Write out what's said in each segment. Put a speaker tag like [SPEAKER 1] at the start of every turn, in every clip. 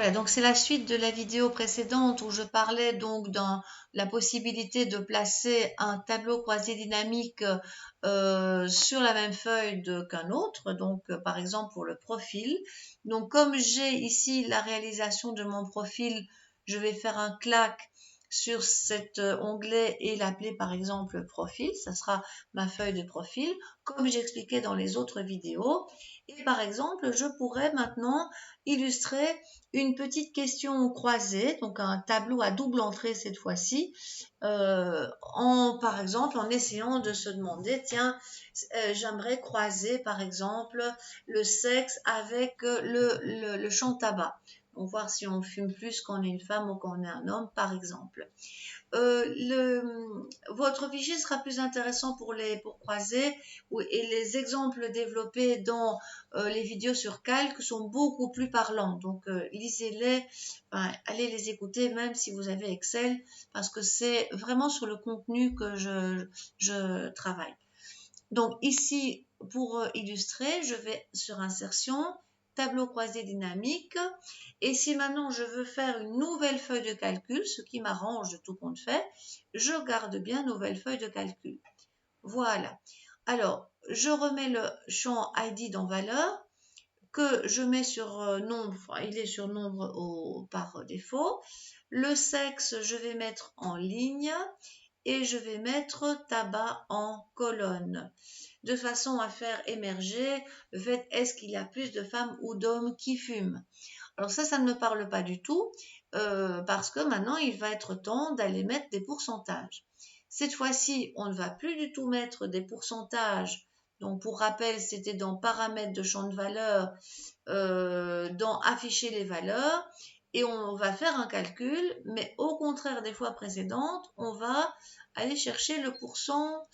[SPEAKER 1] Voilà, donc c'est la suite de la vidéo précédente où je parlais donc dans la possibilité de placer un tableau croisé dynamique sur la même feuille qu'un autre, donc par exemple pour le profil. Donc comme j'ai ici la réalisation de mon profil, je vais faire un clac sur cet onglet et l'appeler par exemple profil, ça sera ma feuille de profil, comme j'expliquais dans les autres vidéos. Et par exemple, je pourrais maintenant illustrer une petite question croisée, donc un tableau à double entrée cette fois-ci, par exemple en essayant de se demander, tiens, j'aimerais croiser par exemple le sexe avec le champ de tabac. Donc voir si on fume plus quand on est une femme ou quand on est un homme, par exemple. Votre fichier sera plus intéressant pour croiser et les exemples développés dans les vidéos sur Calc sont beaucoup plus parlants. Donc lisez-les, enfin, allez les écouter même si vous avez Excel parce que c'est vraiment sur le contenu que je travaille. Donc ici, pour illustrer, je vais sur Insertion, tableau croisé dynamique. Et si maintenant je veux faire une nouvelle feuille de calcul, ce qui m'arrange de tout compte fait, je garde bien nouvelle feuille de calcul. Voilà. Alors, je remets le champ ID dans valeur que je mets sur nombre, enfin, il est sur nombre par défaut. Le sexe, je vais mettre en ligne et je vais mettre tabac en colonne, de façon à faire émerger le fait est-ce qu'il y a plus de femmes ou d'hommes qui fument. Alors ça ne me parle pas du tout parce que maintenant il va être temps d'aller mettre des pourcentages. Cette fois-ci, on ne va plus du tout mettre des pourcentages. Donc pour rappel, c'était dans paramètres de champ de valeur, dans afficher les valeurs, et on va faire un calcul, mais au contraire des fois précédentes, on va aller chercher le pourcent,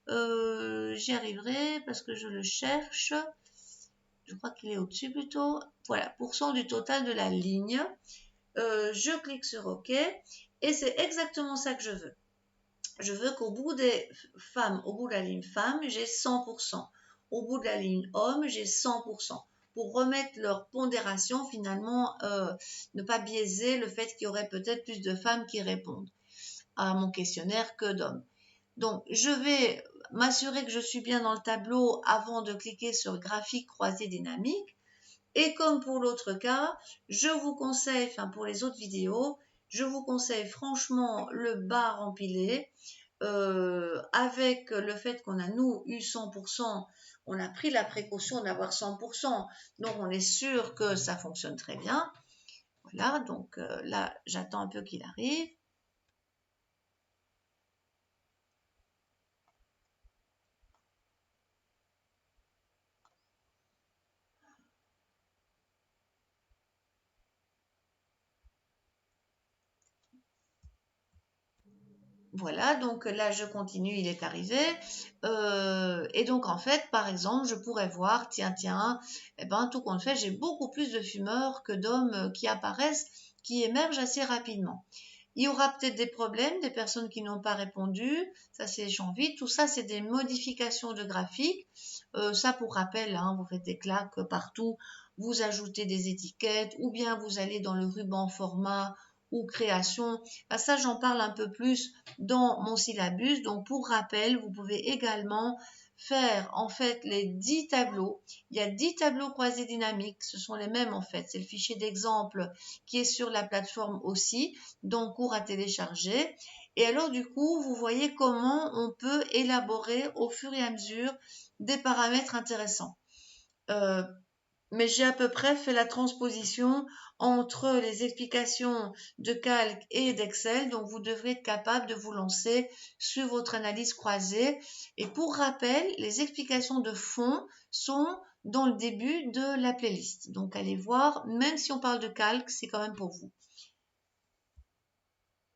[SPEAKER 1] j'y arriverai parce que je le cherche, je crois qu'il est au-dessus plutôt, voilà, pourcent du total de la ligne, je clique sur OK, et c'est exactement ça que je veux. Je veux qu'au bout des femmes, au bout de la ligne femme, j'ai 100%. Au bout de la ligne homme, j'ai 100%. Pour remettre leur pondération, finalement, ne pas biaiser le fait qu'il y aurait peut-être plus de femmes qui répondent à mon questionnaire que d'hommes. Donc, je vais m'assurer que je suis bien dans le tableau avant de cliquer sur graphique croisé dynamique. Et comme pour l'autre cas, je vous conseille, enfin pour les autres vidéos, je vous conseille franchement le bar empilé. Avec le fait qu'on a nous eu 100%, on a pris la précaution d'avoir 100%, donc on est sûr que ça fonctionne très bien. Voilà, donc là j'attends un peu qu'il arrive. Voilà, donc là je continue, il est arrivé. Et donc en fait, par exemple, je pourrais voir, tiens, eh ben, tout compte fait, j'ai beaucoup plus de fumeurs que d'hommes qui apparaissent, qui émergent assez rapidement. Il y aura peut-être des problèmes, des personnes qui n'ont pas répondu, ça c'est champ vide, tout ça c'est des modifications de graphique. Ça pour rappel, hein, vous faites des claques partout, vous ajoutez des étiquettes ou bien vous allez dans le ruban format ou création. Ça j'en parle un peu plus dans mon syllabus. Donc pour rappel, vous pouvez également faire en fait les 10 tableaux. Il y a 10 tableaux croisés dynamiques, ce sont les mêmes en fait. C'est le fichier d'exemple qui est sur la plateforme aussi, donc cours à télécharger. Et alors du coup, vous voyez comment on peut élaborer au fur et à mesure des paramètres intéressants. Mais j'ai à peu près fait la transposition entre les explications de Calc et d'Excel, donc vous devrez être capable de vous lancer sur votre analyse croisée. Et pour rappel, les explications de fond sont dans le début de la playlist. Donc allez voir, même si on parle de Calc, c'est quand même pour vous.